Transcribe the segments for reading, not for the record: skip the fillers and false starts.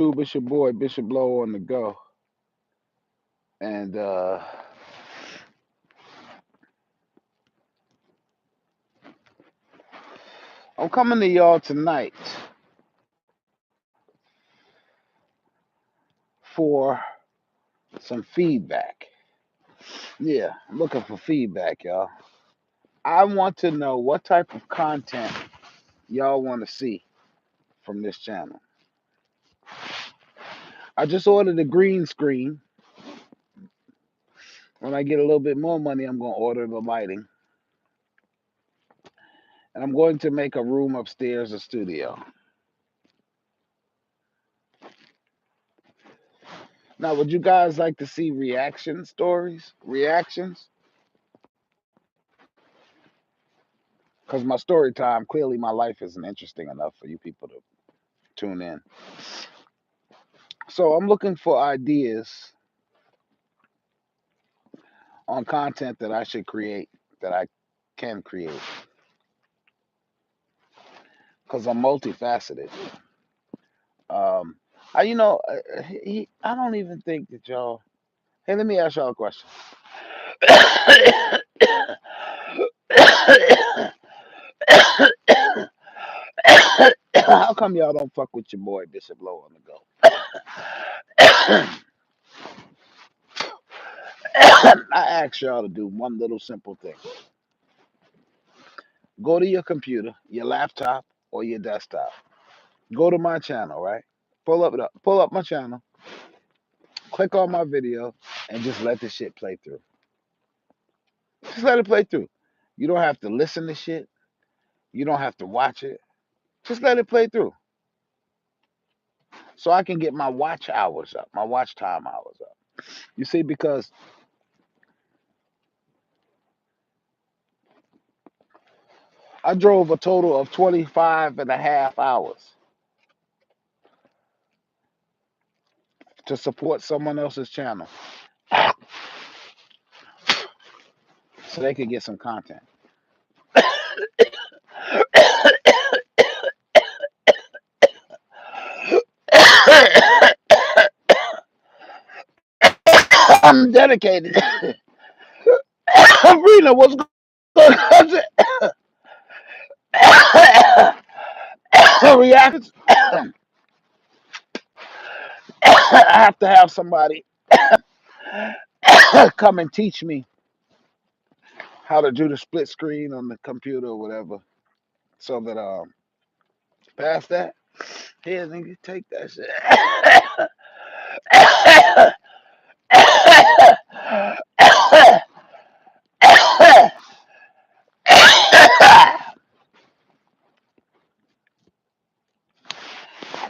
It's your boy BishopLo on the go, and I'm coming to y'all tonight for some feedback. Yeah, I'm looking for feedback, y'all. I want to know what type of content y'all want to see from this channel. I just ordered a green screen. When I get a little bit more money, I'm going to order the lighting, and I'm going to make a room upstairs a studio. Now, would you guys like to see reaction stories? Reactions? Because my story time, clearly my life isn't interesting enough for you people to tune in. So I'm looking for ideas on content that I should create, that I can create, because I'm multifaceted. Um, I don't even think that y'all. Hey, let me ask y'all a question. How come y'all don't fuck with your boy BishopLo on the go? I ask y'all to do one little simple thing. Go to your computer, your laptop, or your desktop. Go to my channel, right? Pull up my channel, click on my video, and just let the shit play through. Just let it play through. You don't have to listen to shit. You don't have to watch it. Just let it play through. So I can get my watch hours up, my watch time hours up. You see, because I drove a total of 25 and a half hours to support someone else's channel so they could get some content. I'm dedicated. Sabrina, what's going on? Reactions. I have to have somebody come and teach me how to do the split screen on the computer or whatever, so that past that, here nigga, take that shit.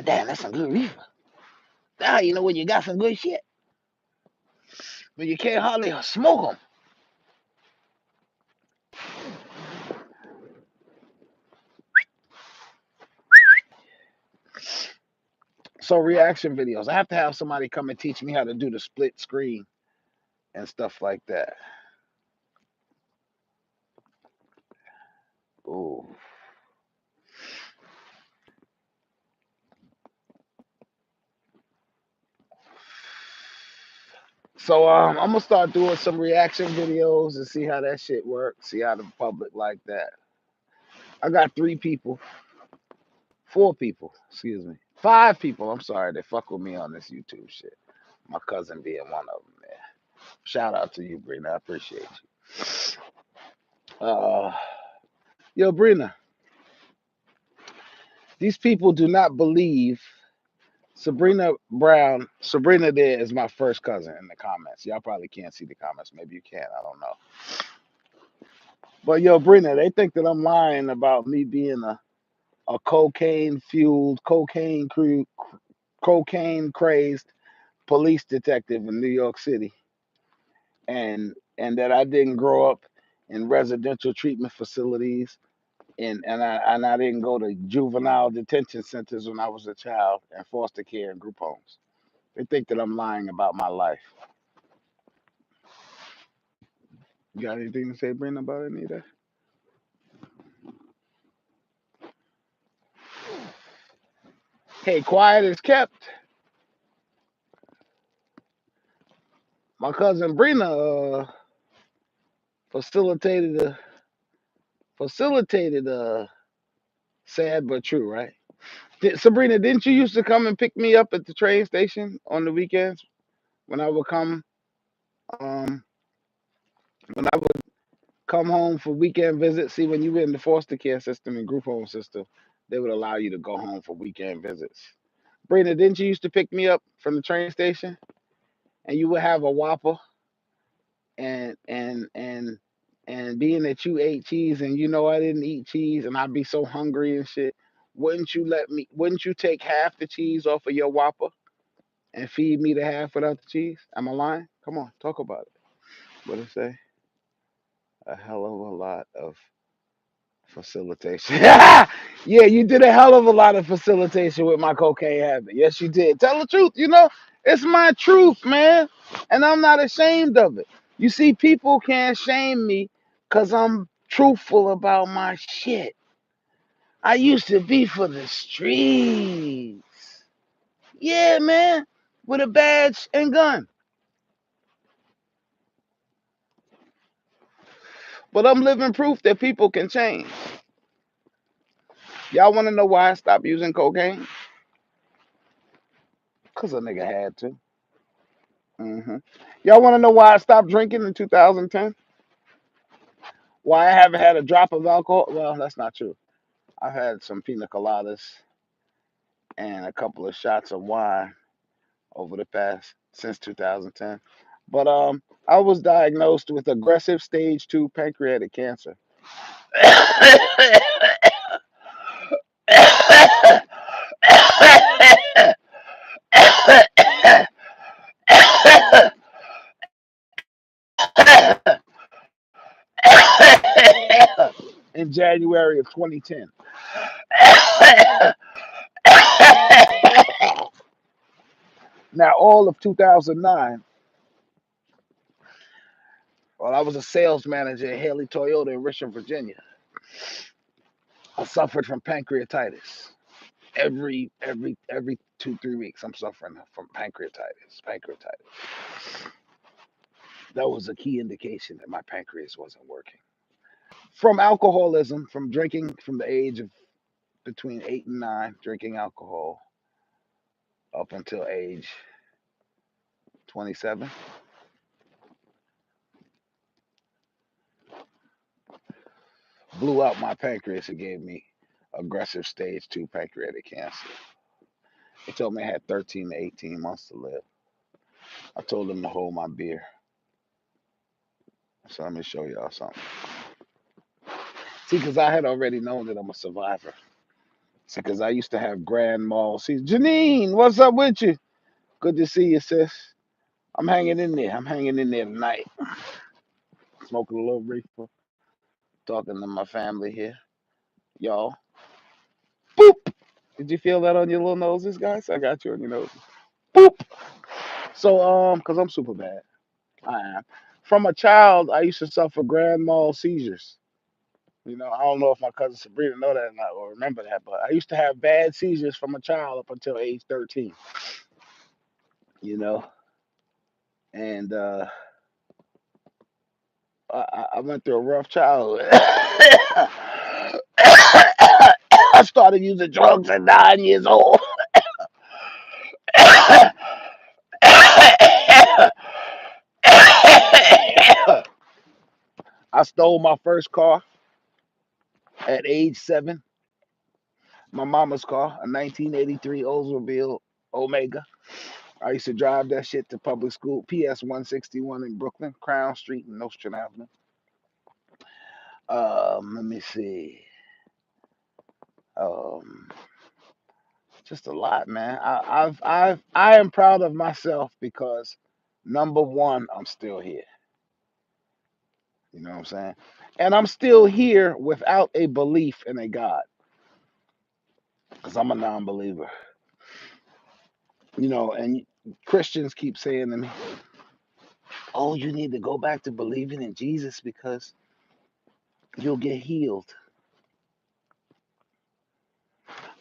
Damn, that's some good reefer. Now you know when you got some good shit, but you can't hardly smoke them. So reaction videos, I have to have somebody come and teach me how to do the split screen and stuff like that. Ooh. So I'm gonna start doing some reaction videos and see how that shit works. See how the public like that. I got 3 people, 4 people, excuse me, 5 people. I'm sorry, they fuck with me on this YouTube shit. My cousin being one of them. Man, shout out to you, Brina. I appreciate you. Yo, Brina, these people do not believe Sabrina Brown. Sabrina there is my first cousin in the comments. Y'all probably can't see the comments. Maybe you can. I don't know. But yo, Brina, they think that I'm lying about me being a cocaine fueled, cocaine crazed police detective in New York City, and that I didn't grow up in residential treatment facilities, and I didn't go to juvenile detention centers when I was a child, and foster care and group homes. They think that I'm lying about my life. You got anything to say, Brenda, about it, Anita? Hey, quiet is kept. My cousin Brina facilitated a facilitated sad but true, right? Sabrina, didn't you used to come and pick me up at the train station on the weekends when I would come um when I would come home for weekend visits? See, when you were in the foster care system and group home system, they would allow you to go home for weekend visits. Brina, didn't you used to pick me up from the train station and you would have a Whopper and being that you ate cheese and you know I didn't eat cheese and I'd be so hungry and shit, wouldn't you take half the cheese off of your Whopper and feed me the half without the cheese? Am I lying? Come on, talk about it. What did it say? A hell of a lot of facilitation. Yeah, you did a hell of a lot of facilitation with my cocaine habit. Yes, you did. Tell the truth. It's my truth, man. And I'm not ashamed of it. You see, people can't shame me because I'm truthful about my shit. I used to be for the streets. Yeah, man. With a badge and gun. But I'm living proof that people can change. Y'all want to know why I stopped using cocaine? Because a nigga had to. Y'all want to know why I stopped drinking in 2010? Why I haven't had a drop of alcohol? Well, that's not true. I've had some pina coladas and a couple of shots of wine over the past since 2010. But I was diagnosed with aggressive stage 2 pancreatic cancer. In January of 2010. Now, all of 2009, while I was a sales manager at Haley Toyota in Richmond, Virginia, I suffered from pancreatitis. Every 2 3 weeks, I'm suffering from pancreatitis. That was a key indication that my pancreas wasn't working. From alcoholism, from drinking from the age of between 8 and 9, drinking alcohol up until age 27, blew out my pancreas and gave me aggressive stage 2 pancreatic cancer. They told me I had 13 to 18 months to live. I told them to hold my beer. So let me show y'all something. See, because I had already known that I'm a survivor. See, because I used to have grand mal. See, Janine, what's up with you? Good to see you, sis. I'm hanging in there. I'm hanging in there tonight. Smoking a little reefer. Talking to my family here. Y'all. Boop. Did you feel that on your little noses, guys? I got you on your nose. Boop. So, because I'm super bad. I am. From a child, I used to suffer grand mal seizures. I don't know if my cousin Sabrina know that or not or remember that, but I used to have bad seizures from a child up until age 13. You know, and I went through a rough childhood. I started using drugs at 9 years old. I stole my first car at age 7. My mama's car, a 1983 Oldsmobile Omega. I used to drive that shit to public school, PS 161 in Brooklyn, Crown Street and Nostrand Avenue. Let me see. Um, just a lot, man. I am proud of myself because number one, I'm still here. You know what I'm saying? And I'm still here without a belief in a God, because I'm a non-believer. And Christians keep saying to me, "Oh, you need to go back to believing in Jesus because you'll get healed."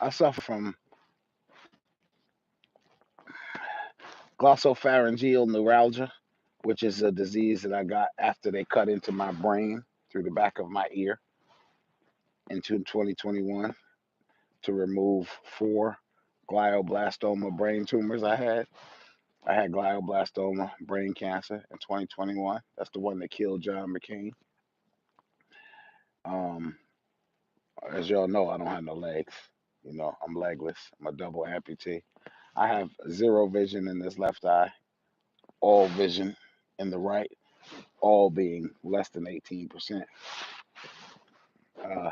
I suffer from glossopharyngeal neuralgia, which is a disease that I got after they cut into my brain through the back of my ear into 2021 to remove 4 glioblastoma brain tumors I had. I had glioblastoma brain cancer in 2021. That's the one that killed John McCain. Um, as y'all know, I don't have no legs. You know, I'm legless. I'm a double amputee. I have 0 vision in this left eye, all vision in the right, all being less than 18%. Uh,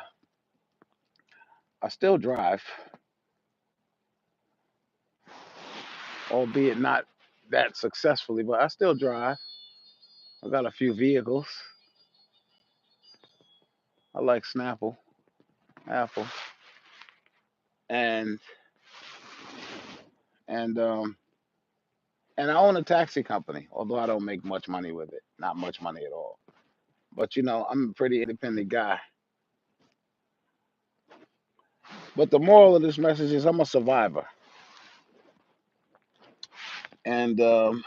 I still drive, albeit not that successfully, but I still drive. I got a few vehicles. I like Snapple, Apple, and and um and I own a taxi company. Although I don't make much money with it, not much money at all. But you know, I'm a pretty independent guy. But the moral of this message is I'm a survivor, and the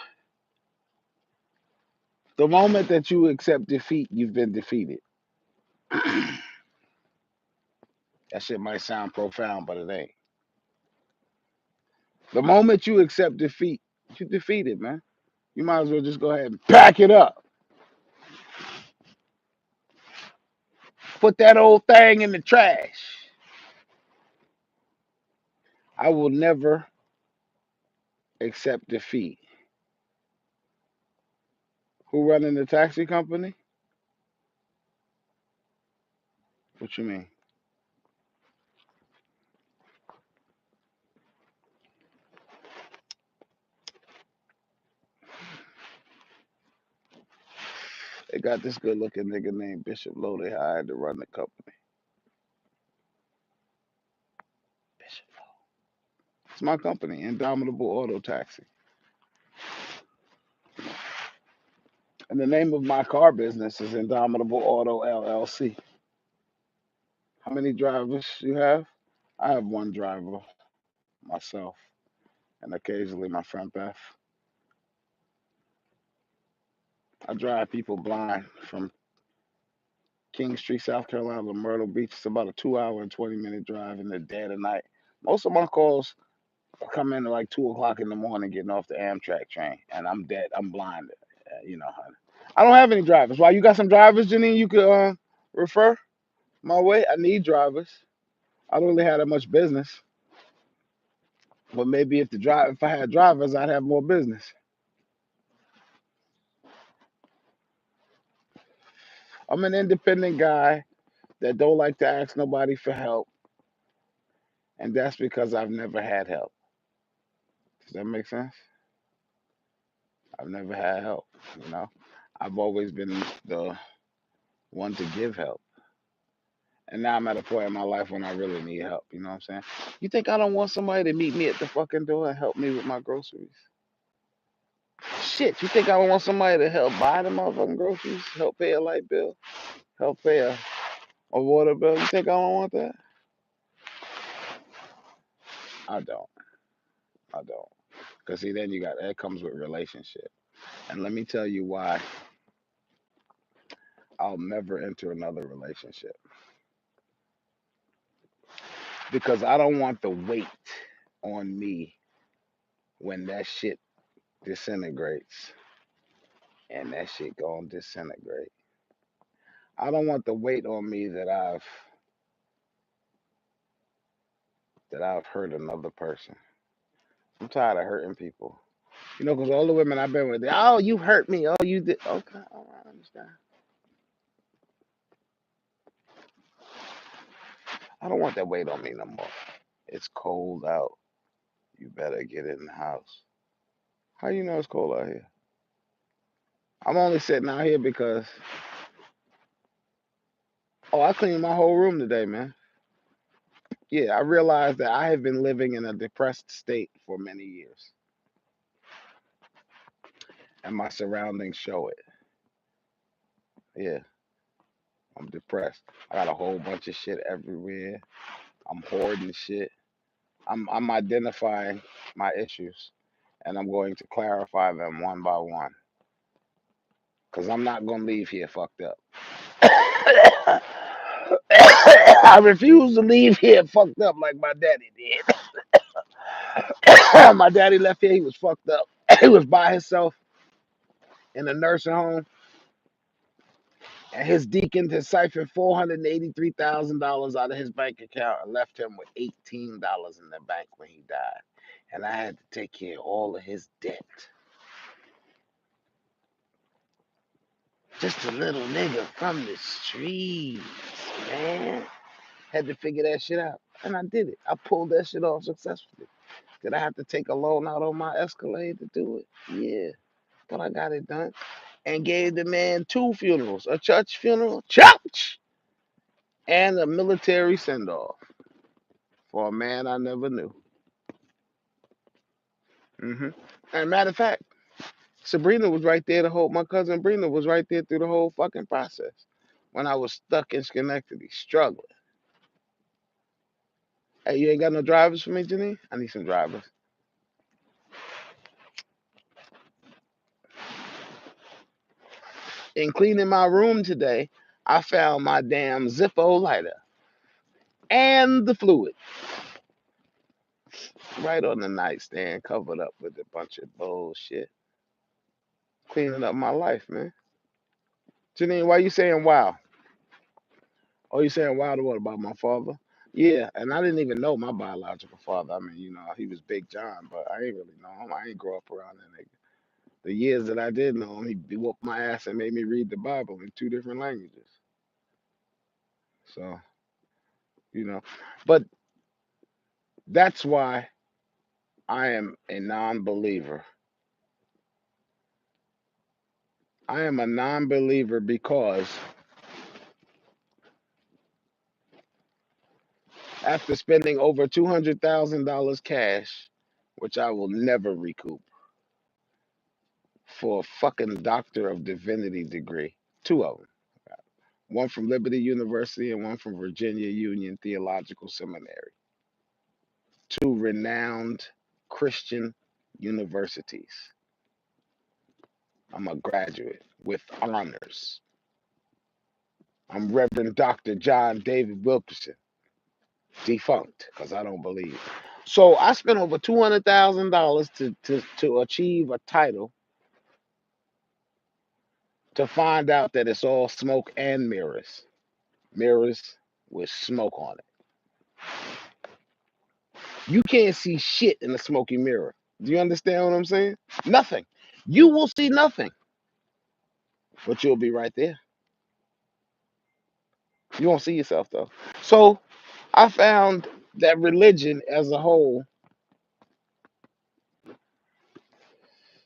moment that you accept defeat, you've been defeated. That shit might sound profound, but it ain't. The moment you accept defeat, you defeated, man. You might as well just go ahead and pack it up. Put that old thing in the trash. I will never accept defeat. Who running the taxi company? What you mean? They got this good looking nigga named BishopLo they hired to run the company. BishopLo. It's my company, Indomitable Auto Taxi. And the name of my car business is Indomitable Auto LLC. How many drivers you have? I have 1 driver, myself, and occasionally my friend Beth. I drive people blind from King Street, South Carolina to Myrtle Beach. It's about a 2 hour and 20-minute drive in the dead of night. Most of my calls come in at like 2 o'clock in the morning, getting off the Amtrak train, and I'm dead. I'm blind. You know, I don't have any drivers. Why you got some drivers, Janine? You could refer my way. I need drivers. I don't really have that much business, but maybe if I had drivers, I'd have more business. I'm an independent guy that don't like to ask nobody for help, and that's because I've never had help. Does that make sense? I've never had help. You know, I've always been the one to give help. And now I'm at a point in my life when I really need help. You know what I'm saying? You think I don't want somebody to meet me at the fucking door and help me with my groceries? Shit, you think I don't want somebody to help buy the motherfucking groceries, help pay a light bill, help pay a water bill? You think I don't want that? I don't. I don't. Because see, then that comes with relationship. And let me tell you why I'll never enter another relationship. Because I don't want the weight on me when that shit disintegrates. And that shit gonna disintegrate. I don't want the weight on me that I've hurt another person. I'm tired of hurting people. You know, because all the women I've been with, oh, you hurt me. Oh, you did. Okay, all right, I understand. I don't want that weight on me no more. It's cold out. You better get in the house. How you know it's cold out here? I'm only sitting out here because, oh, I cleaned my whole room today, man. Yeah, I realized that I have been living in a depressed state for many years, and my surroundings show it. Yeah, I'm depressed. I got a whole bunch of shit everywhere. I'm hoarding shit. I'm identifying my issues, and I'm going to clarify them one by one. because I'm not going to leave here fucked up. I refuse to leave here fucked up like my daddy did. My daddy left here, he was fucked up. He was by himself in a nursing home, and his deacon had siphoned $483,000 out of his bank account and left him with $18 in the bank when he died. And I had to take care of all of his debt. Just a little nigga from the streets, man. Had to figure that shit out. And I did it. I pulled that shit off successfully. Did I have to take a loan out on my Escalade to do it? Yeah. But I got it done. And gave the man 2 funerals. A church funeral, church, and a military send-off for a man I never knew. And matter of fact, Sabrina was right there my cousin Brina was right there through the whole fucking process when I was stuck in Schenectady, struggling. Hey, you ain't got no drivers for me, Janine? I need some drivers. In cleaning my room today, I found my damn Zippo lighter and the fluid right on the nightstand, covered up with a bunch of bullshit. Cleaning up my life, man. Janine, why you saying wow? Oh, you saying wow to what about my father? Yeah, and I didn't even know my biological father. I mean, he was Big John, but I ain't really know him. I ain't grow up around that nigga. The years that I did know him, he whooped my ass and made me read the Bible in 2 different languages. So, but that's why I am a non-believer. I am a non-believer because after spending over $200,000 cash, which I will never recoup, for a fucking Doctor of Divinity degree, 2 of them, one from Liberty University and one from Virginia Union Theological Seminary, 2 renowned Christian universities. I'm a graduate with honors. I'm Reverend Dr. John David Wilkerson, defunct because I don't believe. So I spent over $200,000 to achieve a title, to find out that it's all smoke and mirrors. Mirrors with smoke on it. You can't see shit in a smoky mirror. Do you understand what I'm saying? Nothing. You will see nothing, but you'll be right there. You won't see yourself though. So I found that religion as a whole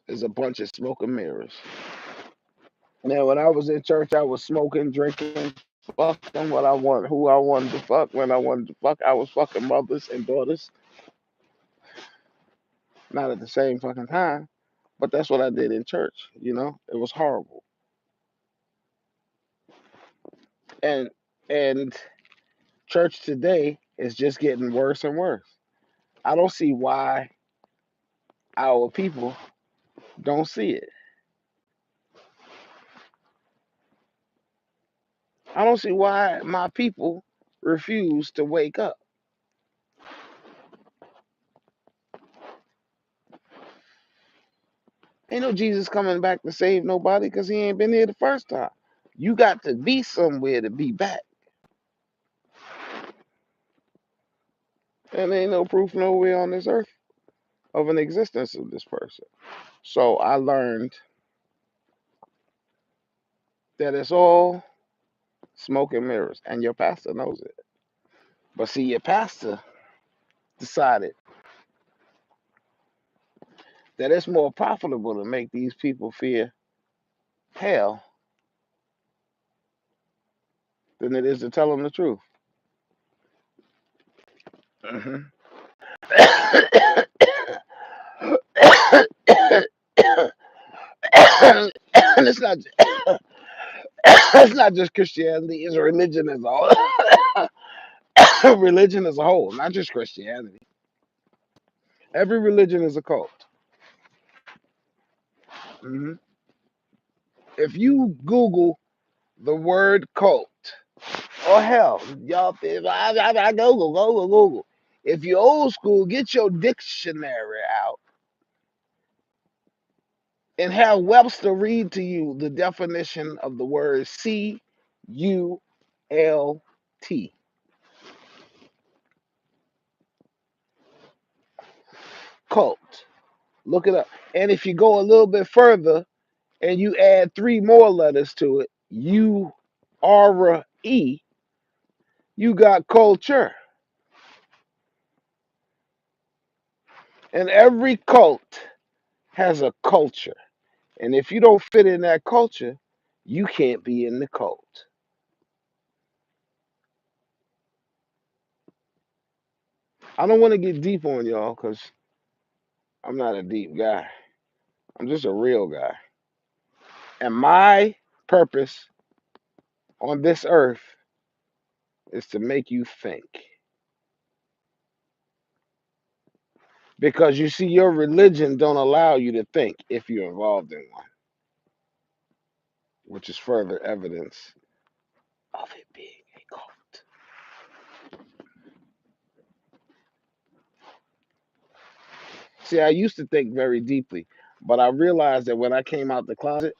is a bunch of smoke and mirrors. Now, when I was in church, I was smoking, drinking, fucking what I want, who I wanted to fuck, when I wanted to fuck. I was fucking mothers and daughters, not at the same fucking time, but that's what I did in church. It was horrible, and and church today is just getting worse and worse. I don't see why our people don't see it. I don't see why my people refuse to wake up. Ain't no Jesus coming back to save nobody because he ain't been here the first time. You got to be somewhere to be back. And ain't no proof nowhere on this earth of an existence of this person. So I learned that it's all smoke and mirrors. And your pastor knows it. But see, your pastor decided that it's more profitable to make these people fear hell than it is to tell them the truth. Mhm. And it's not it's not just Christianity, it's religion as a whole. Religion as a whole, not just Christianity. Every religion is a cult. Hmm If you Google the word cult, or hell, y'all, I Google. If you're old school, get your dictionary out and have Webster read to you the definition of the word CULT, cult. Look it up. And if you go a little bit further and you add three more letters to it, URE, you got culture. And every cult has a culture. And if you don't fit in that culture, you can't be in the cult. I don't want to get deep on y'all because I'm not a deep guy. I'm just a real guy. And my purpose on this earth is to make you think. Because you see, your religion don't allow you to think if you're involved in one, which is further evidence of it being a cult. See, I used to think very deeply, but I realized that when I came out the closet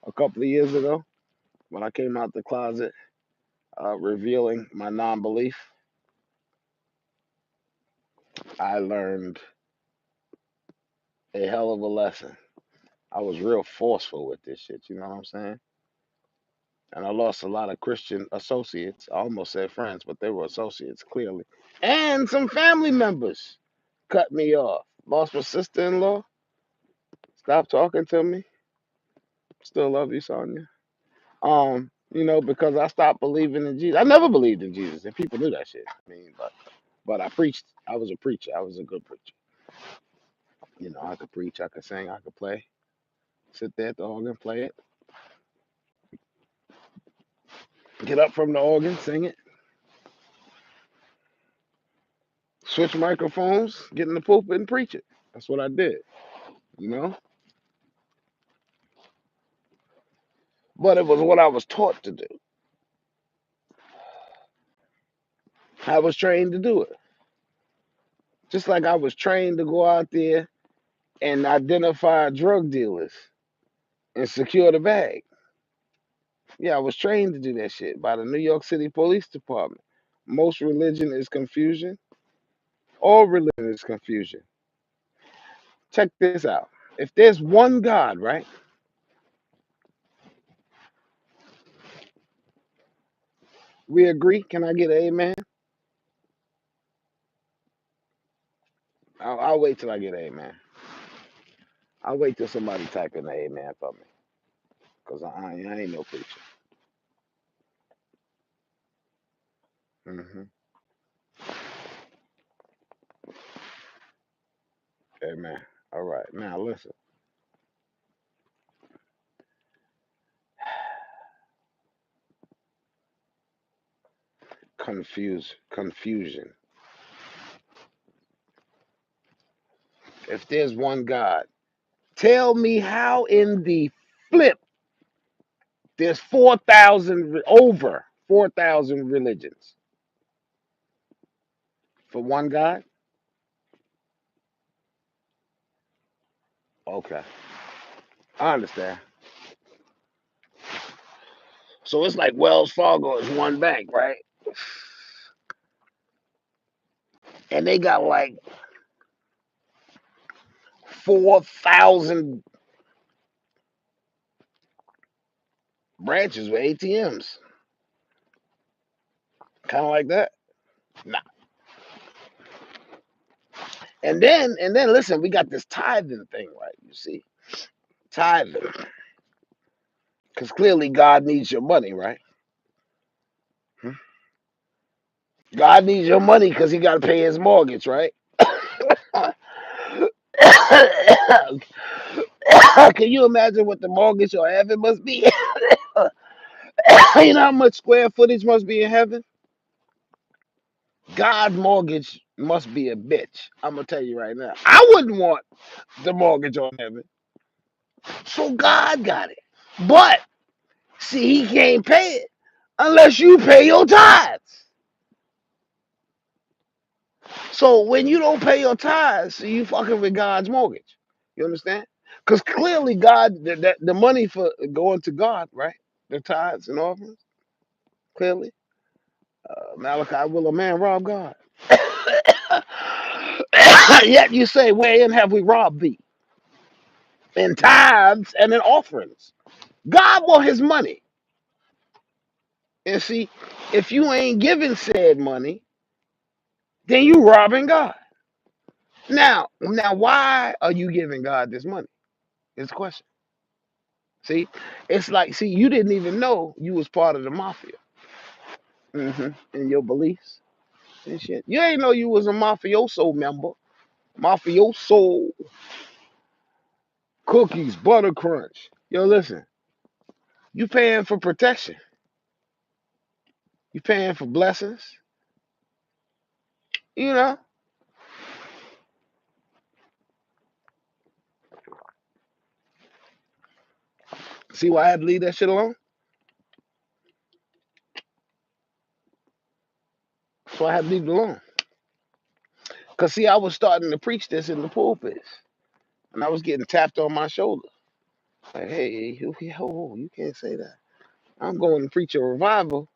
a couple of years ago, when I came out the closet, revealing my non-belief, I learned a hell of a lesson. I was real forceful with this shit, you know what I'm saying? And I lost a lot of Christian associates. I almost said friends, but they were associates, clearly. And some family members cut me off. Lost my sister-in-law. Stopped talking to me. Still love you, Sonia. Because I stopped believing in Jesus. I never believed in Jesus, and people knew that shit. I mean, but I preached. I was a preacher. I was a good preacher. I could preach, I could sing, I could play. Sit there at the organ, play it. Get up from the organ, sing it. Switch microphones, get in the pulpit and preach it. That's what I did, you know? But it was what I was taught to do. I was trained to do it. Just like I was trained to go out there and identify drug dealers and secure the bag. Yeah, I was trained to do that shit by the New York City Police Department. Most religion is confusion. All religion is confusion. Check this out. If there's one God, right? We agree. Can I get an amen? I'll wait till I get an amen. I'll wait till somebody type in an amen for me. Because I ain't no preacher. Hmm. Amen. All right. Now listen. Confusion. If there's one God, tell me how in the flip there's 4,000, over 4,000 religions for one God? Okay. I understand. So it's like Wells Fargo is one bank, right? And they got like 4,000 branches with ATMs. Kind of like that. Nah. And then listen, we got this tithing thing, right? You see, tithing, because clearly God needs your money, right? Hmm? God needs your money because He got to pay His mortgage, right? Can you imagine what the mortgage or heaven must be? You know how much square footage must be in heaven? God's mortgage must be a bitch. I'm gonna tell you right now. I wouldn't want the mortgage on heaven. So God got it. But see, he can't pay it unless you pay your tithes. So when you don't pay your tithes, you fucking with God's mortgage. You understand? Because clearly God, the money for going to God, right? The tithes and offerings, clearly. Malachi, will a man rob God? Yet you say, wherein have we robbed thee? In tithes and in offerings. God want his money. And see, if you ain't giving said money, then you robbing God. Now, why are you giving God this money? Is the question. See, it's like, see, you didn't even know you was part of the mafia, in your beliefs and shit. You ain't know you was a mafioso member. Mafioso cookies, butter crunch. Yo, listen, you paying for protection. You paying for blessings. You know. See why I had to leave that shit alone? So I had to leave it alone. Cause see, I was starting to preach this in the pulpit, and I was getting tapped on my shoulder. Like, hey, you can't say that. I'm going to preach a revival,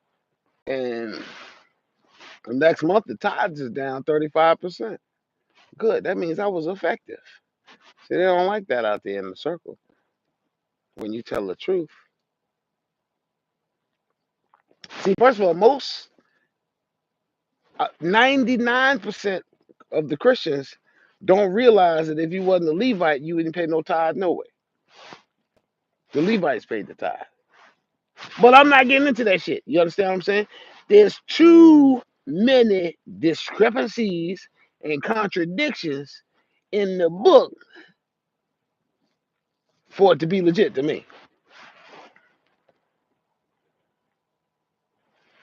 and next month the tithes is down 35%. Good. That means I was effective. See, they don't like that out there in the circle. When you tell the truth. See, first of all, 99% of the Christians don't realize that if you wasn't a Levite, you wouldn't pay no tithe no way. The Levites paid the tithe. But I'm not getting into that shit. You understand what I'm saying? There's too many discrepancies and contradictions in the book for it to be legit to me.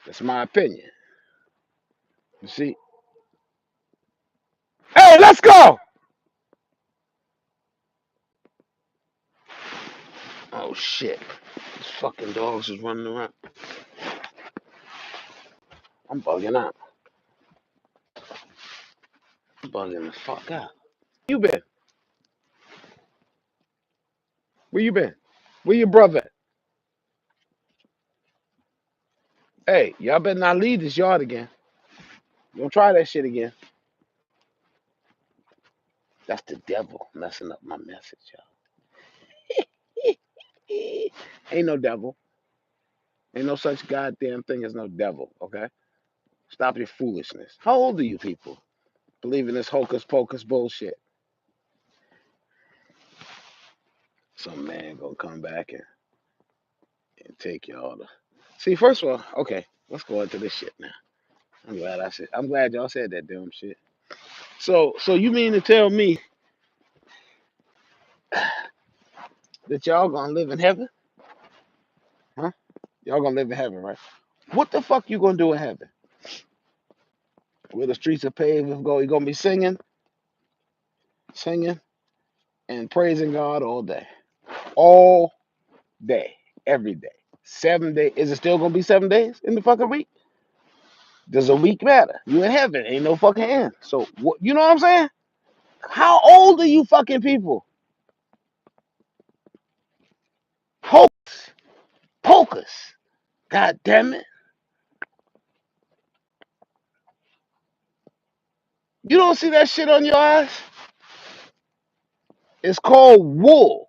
That's my opinion. You see? Hey, let's go! Oh shit. These fucking dogs is running around. I'm bugging out. I'm bugging the fuck out. You been? Where you been? Where your brother at? Hey, y'all better not leave this yard again. Don't try that shit again. That's the devil messing up my message, y'all. Ain't no devil. Ain't no such goddamn thing as no devil, okay? Stop your foolishness. How old are you people? Believing this hocus pocus bullshit. Some man gonna come back and take y'all to. See, first of all, okay, let's go into this shit now. I'm glad y'all said that dumb shit. So you mean to tell me that y'all gonna live in heaven? Huh? Y'all gonna live in heaven, right? What the fuck you gonna do in heaven? Where the streets are paved with gold, you gonna be singing, and praising God all day, every day, 7 days. Is it still gonna be 7 days in the fucking week? Does a week matter? You in heaven, ain't no fucking end. So what? You know what I'm saying? How old are you fucking people? Hocus pocus. God damn it! You don't see that shit on your eyes? It's called wool.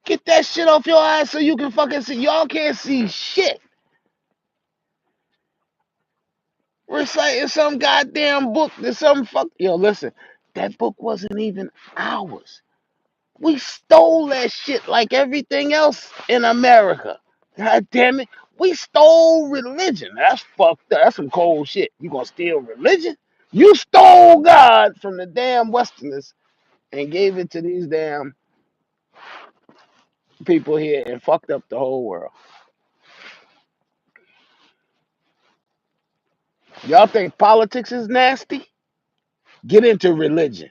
Get that shit off your eyes so you can fucking see. Y'all can't see shit. Reciting some goddamn book that some fuck. Yo, listen, that book wasn't even ours. We stole that shit like everything else in America. God damn it. We stole religion. That's fucked up. That's some cold shit. You gonna steal religion? You stole God from the damn Westerners and gave it to these damn people here and fucked up the whole world. Y'all think politics is nasty? Get into religion.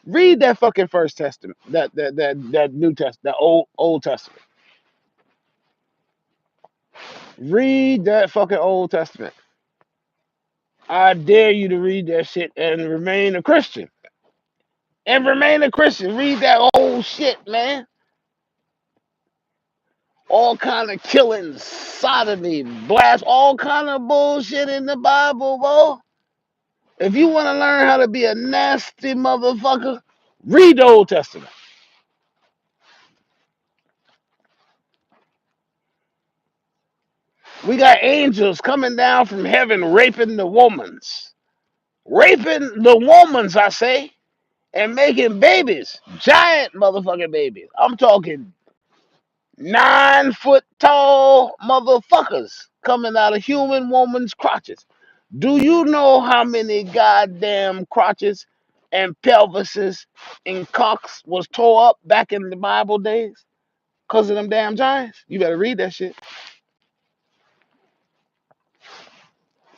Read that fucking First Testament, that New Testament, that Old Testament. Read that fucking Old Testament. I dare you to read that shit and remain a Christian. And remain a Christian. Read that old shit, man. All kind of killings, sodomy, blast, all kind of bullshit in the Bible, bro. If you want to learn how to be a nasty motherfucker, read the Old Testament. We got angels coming down from heaven raping the womans. Raping the womans, I say, and making babies. Giant motherfucking babies. I'm talking 9 foot tall motherfuckers coming out of human woman's crotches. Do you know how many goddamn crotches and pelvises and cocks was tore up back in the Bible days? Because of them damn giants? You better read that shit.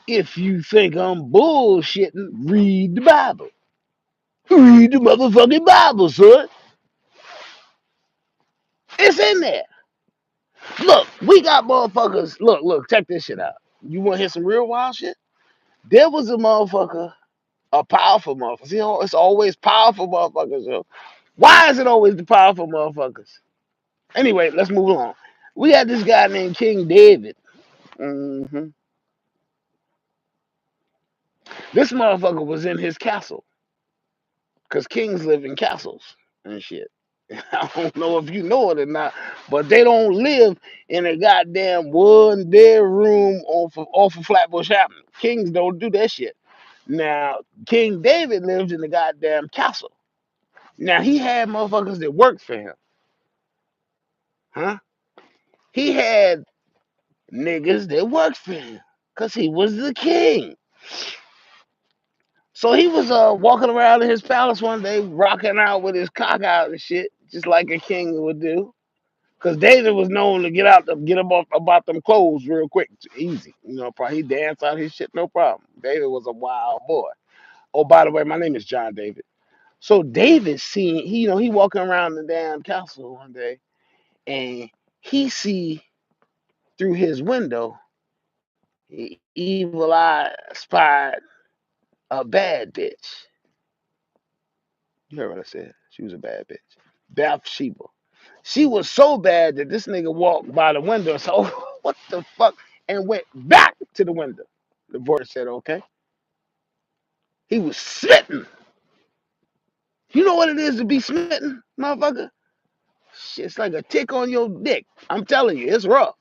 If you think I'm bullshitting, read the Bible. Read the motherfucking Bible, son. It's in there. Look, we got motherfuckers. Look, check this shit out. You want to hear some real wild shit? There was a motherfucker, a powerful motherfucker. You know, it's always powerful motherfuckers, yo. Why is it always the powerful motherfuckers? Anyway, let's move along. We had this guy named King David. This motherfucker was in his castle. Because kings live in castles and shit. I don't know if you know it or not, but they don't live in a goddamn one bedroom off of Flatbush Avenue. Kings don't do that shit. Now, King David lived in the goddamn castle. Now, he had motherfuckers that worked for him. Huh? He had niggas that worked for him because he was the king. So he was walking around in his palace one day, rocking out with his cock out and shit, just like a king would do. Because David was known to get him off about them clothes real quick, easy. You know, probably he danced out his shit, no problem. David was a wild boy. Oh, by the way, my name is John David. So David seen, he walking around the damn castle one day, and he see through his window, evil eye spied a bad bitch. You heard what I said? She was a bad bitch. Bathsheba. She was so bad that this nigga walked by the window and said, "Oh, what the fuck?" and went back to the window. The voice said, "Okay." He was smitten. You know what it is to be smitten, motherfucker? It's like a tick on your dick. I'm telling you, it's rough.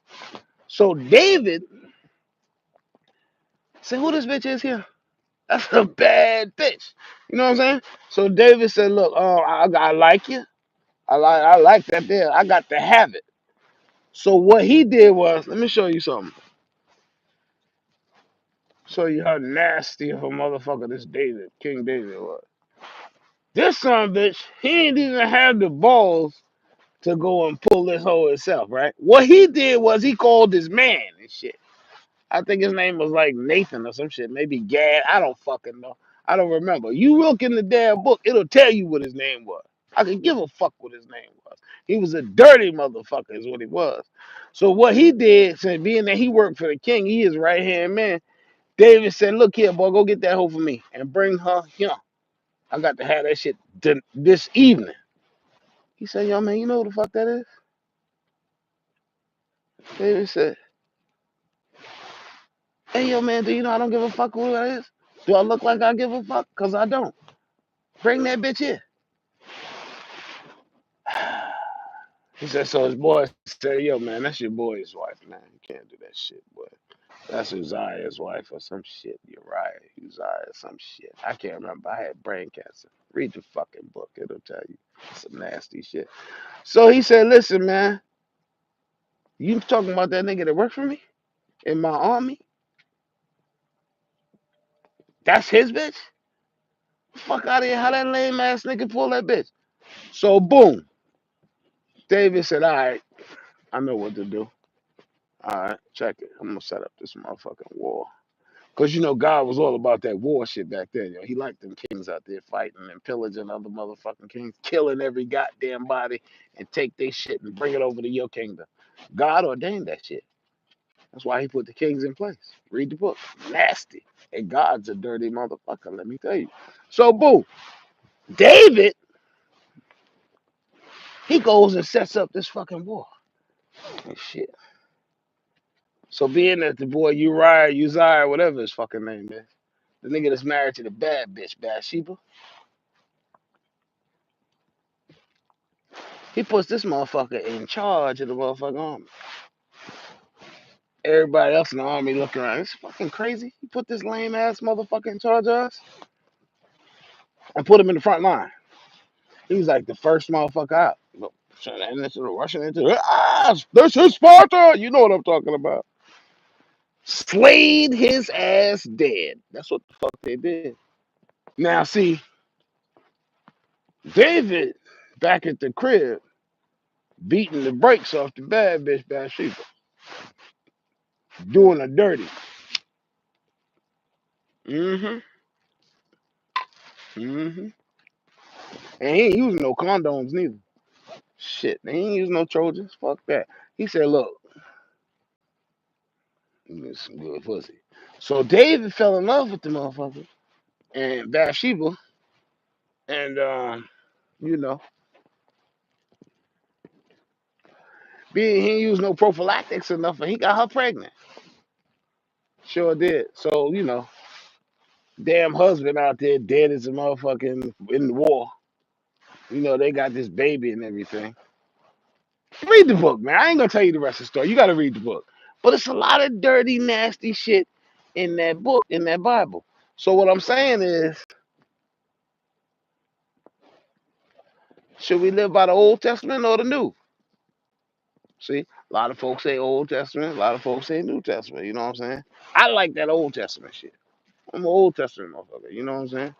So David said, "Who this bitch is here? That's a bad bitch." You know what I'm saying? So David said, "Look, I like you. I like that there. I got to have it." So what he did was, let me show you something. Show you how nasty of a motherfucker this David, King David was. This son of a bitch, he ain't even have the balls to go and pull this hoe himself, right? What he did was he called his man and shit. I think his name was like Nathan or some shit, maybe Gad. I don't fucking know. I don't remember. You look in the damn book, it'll tell you what his name was. I could give a fuck what his name was. He was a dirty motherfucker, is what he was. So what he did, since being that he worked for the king, he is right hand man. David said, "Look here, boy, go get that hoe for me and bring her here. I got to have that shit this evening." He said, "Yo, man, you know what the fuck that is?" David said, "Hey, yo, man, do you know I don't give a fuck who that is? Do I look like I give a fuck? Because I don't. Bring that bitch here." He said, so his boy said, "Yo, man, that's your boy's wife, man. You can't do that shit, boy. That's Uzziah's wife or some shit. Uzziah, some shit. I can't remember. I had brain cancer. Read the fucking book. It'll tell you some nasty shit." So he said, "Listen, man, you talking about that nigga that worked for me in my army? That's his bitch? Fuck out of here. How that lame ass nigga pull that bitch?" So boom. David said, "All right, I know what to do. All right, check it. I'm gonna set up this motherfucking wall. Because, God was all about that war shit back then. He liked them kings out there fighting and pillaging other motherfucking kings, killing every goddamn body and take their shit and bring it over to your kingdom. God ordained that shit. That's why he put the kings in place. Read the book. Nasty. And God's a dirty motherfucker, let me tell you. So, boo, David, he goes and sets up this fucking war. And shit. So being that the boy Uzziah, whatever his fucking name is, the nigga that's married to the bad bitch, Bathsheba, he puts this motherfucker in charge of the motherfucking army. Everybody else in the army looking around. It's fucking crazy. He put this lame ass motherfucker in charge of us and put him in the front line. He was like the first motherfucker out. And this is rushing into this is Sparta. You know what I'm talking about. Slayed his ass dead. That's what the fuck they did. Now see, David back at the crib beating the brakes off the bad bitch Bathsheba, doing her dirty. Mm-hmm. Mm-hmm. And he ain't using no condoms neither. Shit, they ain't using no Trojans. Fuck that. He said, look, this some good pussy. So David fell in love with the motherfucker and Bathsheba, and you know, being he ain't used no prophylactics or nothing, he got her pregnant. Sure did. So, damn husband out there dead as a motherfucking in the war. They got this baby and everything. Read the book, man. I ain't gonna tell you the rest of the story. You gotta read the book. But it's a lot of dirty, nasty shit in that book, in that Bible. So what I'm saying is, should we live by the Old Testament or the New? See, a lot of folks say Old Testament, a lot of folks say New Testament. You know what I'm saying? I like that Old Testament shit. I'm an Old Testament motherfucker. You know what I'm saying?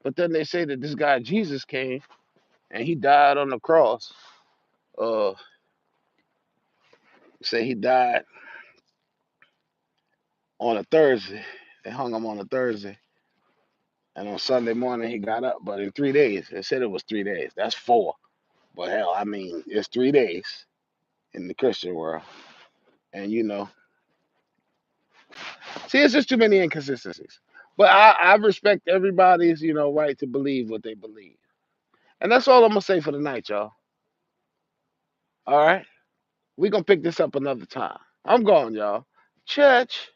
But then they say that this guy Jesus came and he died on the cross. Say he died on a Thursday. They hung him on a Thursday. And on Sunday morning he got up. But in 3 days, they said it was 3 days. That's 4. But hell, I mean, it's 3 days in the Christian world. And see, it's just too many inconsistencies. But I respect everybody's, right to believe what they believe. And that's all I'm gonna say for the night, y'all. All right? We're gonna pick this up another time. I'm going, y'all. Church.